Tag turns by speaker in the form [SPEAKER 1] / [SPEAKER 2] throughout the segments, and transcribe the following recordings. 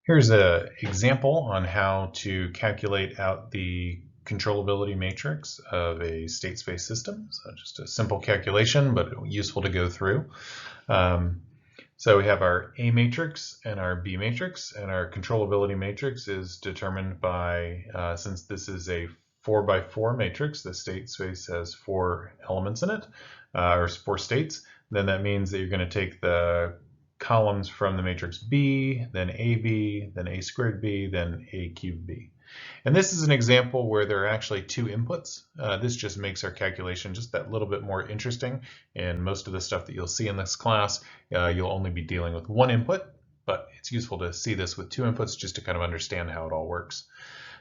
[SPEAKER 1] Here's an example on how to calculate out the controllability matrix of a state space system. So just a simple calculation, but useful to go through. So we have our A matrix and our B matrix, and our controllability matrix is determined by, since this is a 4x4 matrix, the state space has 4 elements in it, or 4 states, then that means that you're going to take the columns from the matrix B, then AB, then A squared B, then A cubed B. And this is an example where there are actually 2 inputs. This just makes our calculation just that little bit more interesting. And most of the stuff that you'll see in this class, you'll only be dealing with 1 input, but it's useful to see this with 2 inputs just to kind of understand how it all works.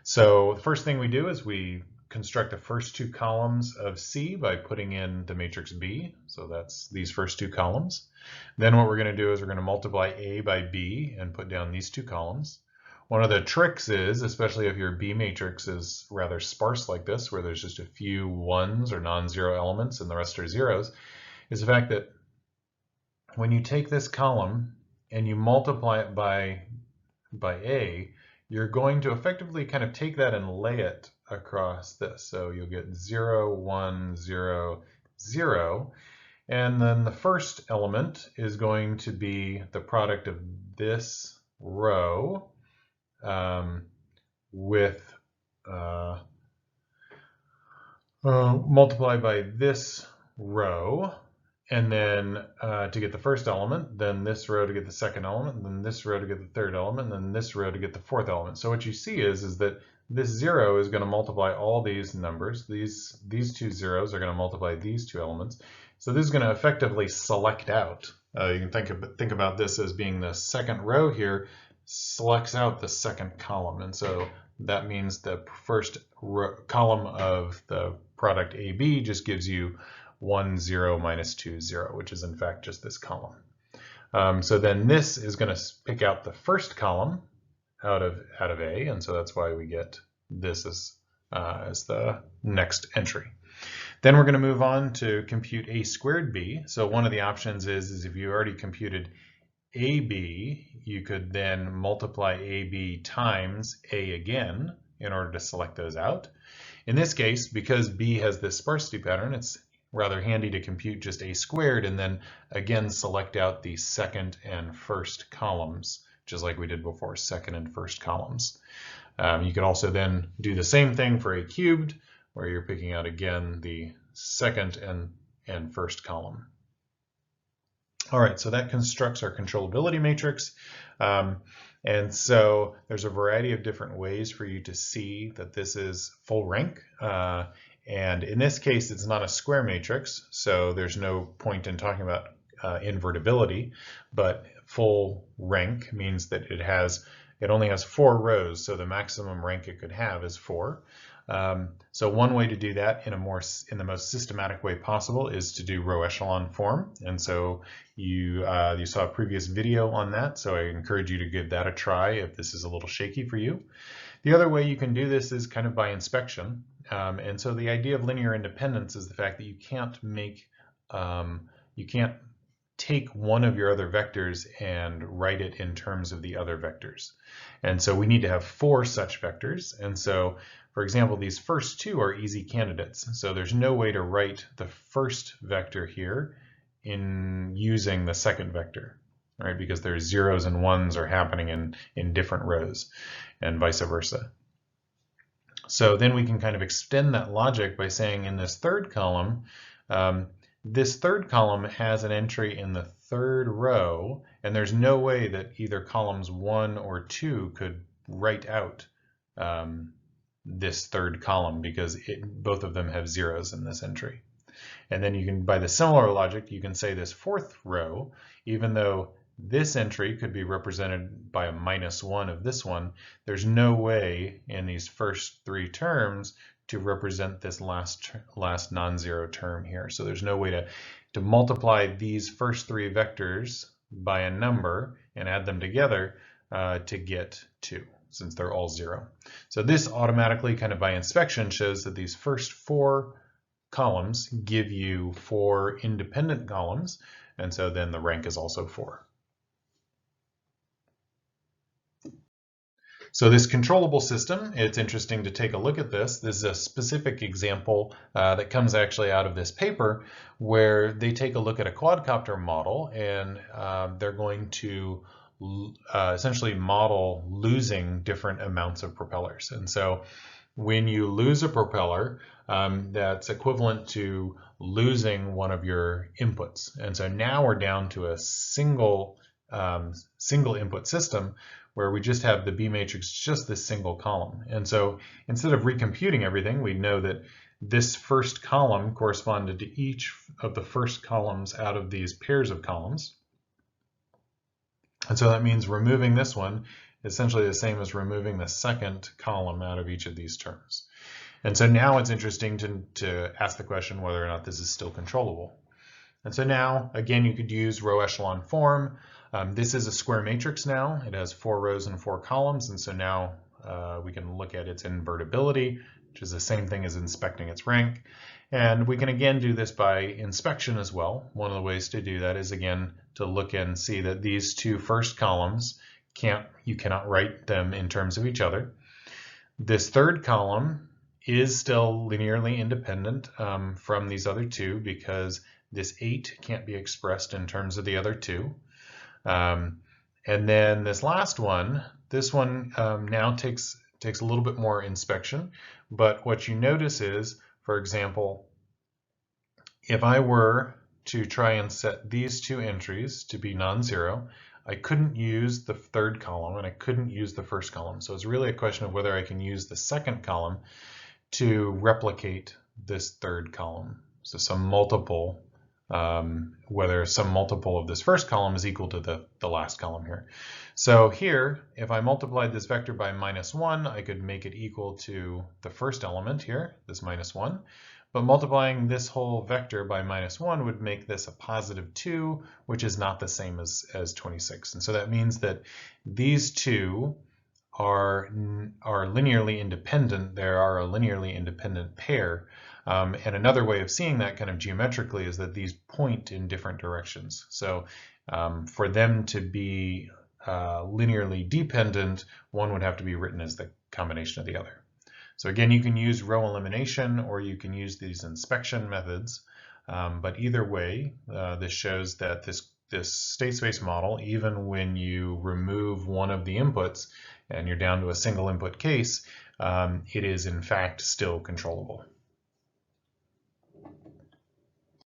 [SPEAKER 1] So the first thing we do is we construct the first 2 columns of C by putting in the matrix B. So that's these first 2 columns. Then what we're going to do is we're going to multiply A by B and put down these 2 columns. One of the tricks is, especially if your B matrix is rather sparse like this, where there's just a few 1s or non-zero elements and the rest are zeros, is the fact that when you take this column and you multiply it by A, you're going to effectively kind of take that and lay it across this. So you'll get 0, 1, 0, 0. And then the first element is going to be the product of this row with multiplied by this row. And then to get the first element, then this row to get the second element, then this row to get the third element, and then this row to get the fourth element. So what you see is that this 0 is going to multiply all these numbers. These 2 zeros are going to multiply these 2 elements. So this is going to effectively select out. You can think about this as being the second row here selects out the second column. And so that means the first column of the product AB just gives you 1, 0, minus 2, 0, which is in fact just this column. So then this is going to pick out the first column out of A, and so that's why we get this as the next entry. Then we're going to move on to compute A squared B. So one of the options is if you already computed AB, you could then multiply AB times A again in order to select those out. In this case, because B has this sparsity pattern, it's rather handy to compute just A squared and then again select out the second and first columns, just like we did before, second and first columns. You could also then do the same thing for A cubed, where you're picking out again the second and first column. All right, so that constructs our controllability matrix. And so there's a variety of different ways for you to see that this is full rank. And in this case, it's not a square matrix, so there's no point in talking about invertibility, but full rank means that it only has 4 rows, so the maximum rank it could have is 4. So one way to do that in the most systematic way possible is to do row echelon form. And so you saw a previous video on that, so I encourage you to give that a try if this is a little shaky for you. The other way you can do this is kind of by inspection. And so the idea of linear independence is the fact that you can't take one of your other vectors and write it in terms of the other vectors. And so we need to have 4 such vectors. And so, for example, these first 2 are easy candidates. So there's no way to write the first vector here in using the second vector, right? Because there's zeros and ones are happening in different rows and vice versa. So then we can kind of extend that logic by saying in this third column, this third column has an entry in the third row, and there's no way that either columns 1 or 2 could write out this third column because both of them have zeros in this entry. And then you can, by the similar logic, you can say this fourth row, even though this entry could be represented by a -1 of this one, there's no way in these first 3 terms to represent this last non-zero term here. So there's no way to multiply these first 3 vectors by a number and add them together to get 2, since they're all 0. So this automatically, kind of by inspection, shows that these first 4 columns give you 4 independent columns, and so then the rank is also 4. So this controllable system, it's interesting to take a look at this. This is a specific example that comes actually out of this paper where they take a look at a quadcopter model, and they're going to essentially model losing different amounts of propellers. And so when you lose a propeller, that's equivalent to losing one of your inputs. And so now we're down to a single input system where we just have the B matrix, just this single column. And so instead of recomputing everything, we know that this first column corresponded to each of the first columns out of these pairs of columns. And so that means removing this one is essentially the same as removing the second column out of each of these terms. And so now it's interesting to ask the question whether or not this is still controllable. And so now, again, you could use row echelon form. This is a square matrix now. It has 4 rows and 4 columns. And so now we can look at its invertibility, which is the same thing as inspecting its rank. And we can again do this by inspection as well. One of the ways to do that is again to look and see that these 2 first columns you cannot write them in terms of each other. This third column is still linearly independent from these other 2 because this 8 can't be expressed in terms of the other 2. And then this last one, this one now takes a little bit more inspection. But what you notice is, for example, if I were to try and set these 2 entries to be non-zero, I couldn't use the third column and I couldn't use the first column. So it's really a question of whether I can use the second column to replicate this third column. So some multiple, whether some multiple of this first column is equal to the last column here. So here, if I multiplied this vector by -1, I could make it equal to the first element here, this -1. But multiplying this whole vector by -1 would make this a +2, which is not the same as 26. And so that means that these 2 are linearly independent. They are a linearly independent pair. And another way of seeing that kind of geometrically is that these point in different directions. So for them to be linearly dependent, one would have to be written as the combination of the other. So again, you can use row elimination or you can use these inspection methods. But either way, this shows that this state space model, even when you remove one of the inputs and you're down to a single input case, it is in fact still controllable.